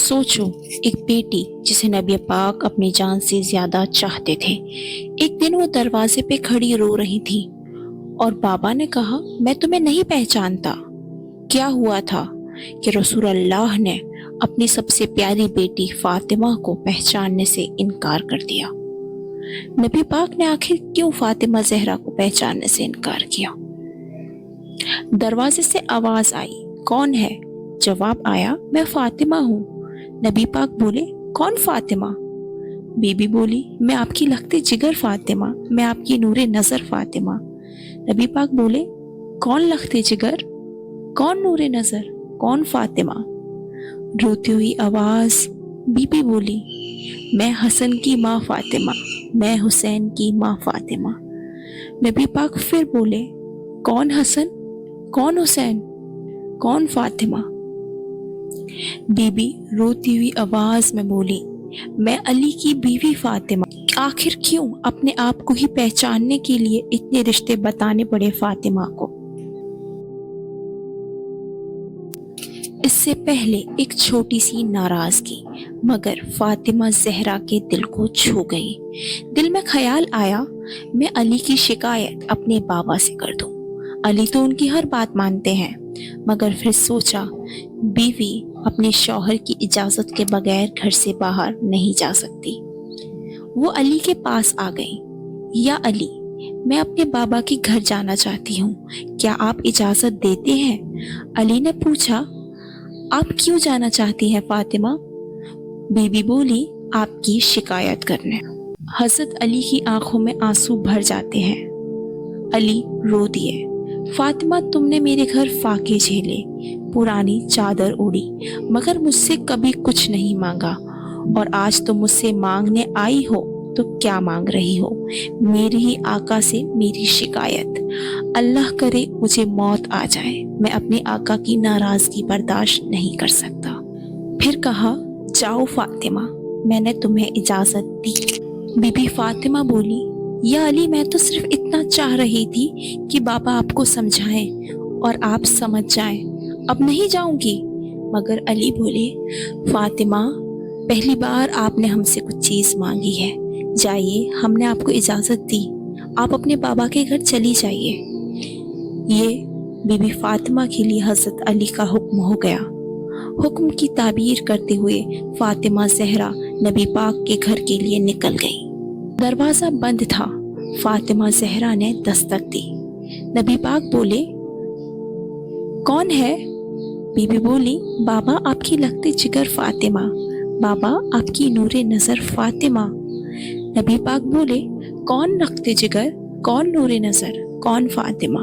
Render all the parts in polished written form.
सोचो, एक बेटी जिसे नबी पाक अपनी जान से ज्यादा चाहते थे। एक दिन वो दरवाजे पे खड़ी रो रही थी और बाबा ने कहा, मैं तुम्हें नहीं पहचानता। क्या हुआ था कि रसूल अल्लाह ने अपनी सबसे प्यारी बेटी फातिमा को पहचानने से इनकार कर दिया। नबी पाक ने आखिर क्यों फातिमा जहरा को पहचानने से इनकार किया? दरवाजे से आवाज आई, कौन है? जवाब आया, मैं फातिमा हूँ। नबी पाक बोले, कौन फातिमा? बीबी बोली, मैं आपकी लखते जिगर फातिमा, मैं आपकी नूरे नजर फातिमा। नबी पाक बोले, कौन लखते जिगर, कौन नूरे नजर, कौन फातिमा? रोती हुई आवाज बीबी बोली, मैं हसन की माँ फातिमा, मैं हुसैन की माँ फातिमा। नबी पाक फिर बोले, कौन हसन, कौन हुसैन, कौन फातिमा? बीबी रोती हुई आवाज में बोली, मैं अली की बीवी फातिमा। आखिर क्यों अपने आप को ही पहचानने के लिए इतने रिश्ते बताने पड़े फातिमा को? इससे पहले एक छोटी सी नाराजगी मगर फातिमा जहरा के दिल को छू गई। दिल में ख्याल आया, मैं अली की शिकायत अपने बाबा से कर दूं। अली तो उनकी हर बात मानते हैं। मगर फिर सोचा, बीवी अपने शौहर की इजाजत के बगैर घर से बाहर नहीं जा सकती। वो अली के पास आ गई। या अली, मैं अपने बाबा के घर जाना चाहती हूँ, क्या आप इजाजत देते हैं? अली ने पूछा, आप क्यों जाना चाहती हैं फातिमा? बीबी बोली, आपकी शिकायत करने। हजरत अली की आंखों में आंसू भर जाते हैं। अली रो दिए, फातिमा, तुमने मेरे घर फाके झेले, पुरानी चादर ओढ़ी, मगर मुझसे कभी कुछ नहीं मांगा, और आज तुम मुझसे मांगने आई हो तो क्या मांग रही हो? मेरे ही आका से मेरी शिकायत। अल्लाह करे मुझे मौत आ जाए, मैं अपने आका की नाराजगी बर्दाश्त नहीं कर सकता। फिर कहा, जाओ फातिमा, मैंने तुम्हें इजाजत दी। बीबी फातिमा बोली, या अली, मैं तो सिर्फ इतना चाह रही थी कि बाबा आपको समझाएं और आप समझ जाएं, अब नहीं जाऊंगी। मगर अली बोले, फातिमा, पहली बार आपने हमसे कुछ चीज मांगी है, जाइए, हमने आपको इजाजत दी, आप अपने बाबा के घर चली जाइए। ये बीबी फातिमा के लिए हजरत अली का हुक्म हो गया। हुक्म की ताबीर करते हुए फातिमा जहरा नबी पाक के घर के लिए निकल गई। दरवाजा बंद था। फातिमा जहरा ने दस्तक दी। नबी पाक बोले, कौन है? बीबी बोली, बाबा आपकी लगते जिगर फातिमा, बाबा आपकी नूरे नजर फातिमा। नबी पाक बोले, कौन लगते जिगर, कौन नूरे नजर, कौन फातिमा?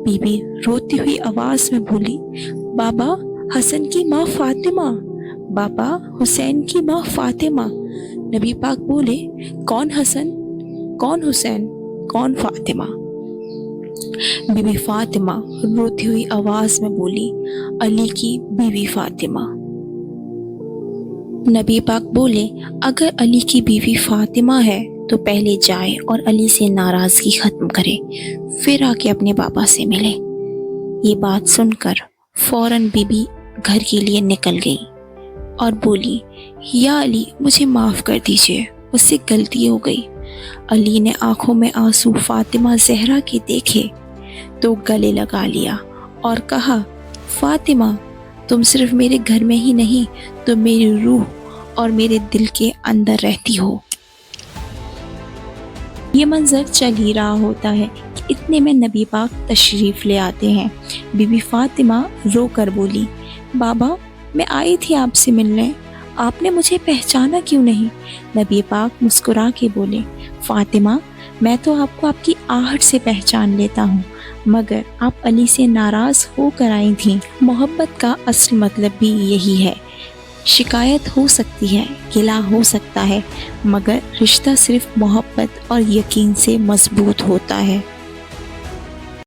बीबी रोती हुई आवाज में बोली, बाबा हसन की माँ फातिमा, बाबा हुसैन की माँ फातिमा। नबी पाक बोले, कौन हसन, कौन हुसैन, कौन फातिमा? बीबी फातिमा रोती हुई आवाज में बोली, अली की बीवी फातिमा। नबी पाक बोले, अगर अली की बीवी फातिमा है तो पहले जाए और अली से नाराजगी खत्म करे, फिर आके अपने बाबा से मिले। ये बात सुनकर फौरन बीबी घर के लिए निकल गई और बोली, या अली, मुझे माफ कर दीजिए, मुझसे गलती हो गई। अली ने आंखों में आंसू फातिमा जहरा के देखे तो गले लगा लिया और कहा, फातिमा, तुम सिर्फ मेरे घर में ही नहीं, तुम मेरी रूह और मेरे दिल के अंदर रहती हो। ये मंजर चल ही रहा होता है कि इतने में नबी पाक तशरीफ ले आते हैं। बीबी फातिमा रो कर बोली, बाबा, मैं आई थी आपसे मिलने, आपने मुझे पहचाना क्यों नहीं? नबी पाक मुस्कुरा के बोले, फातिमा, मैं तो आपको आपकी आहट से पहचान लेता हूँ, मगर आप अली से नाराज होकर आई थीं। मोहब्बत का असल मतलब भी यही है। शिकायत हो सकती है, गिला हो सकता है, मगर रिश्ता सिर्फ मोहब्बत और यकीन से मजबूत होता है।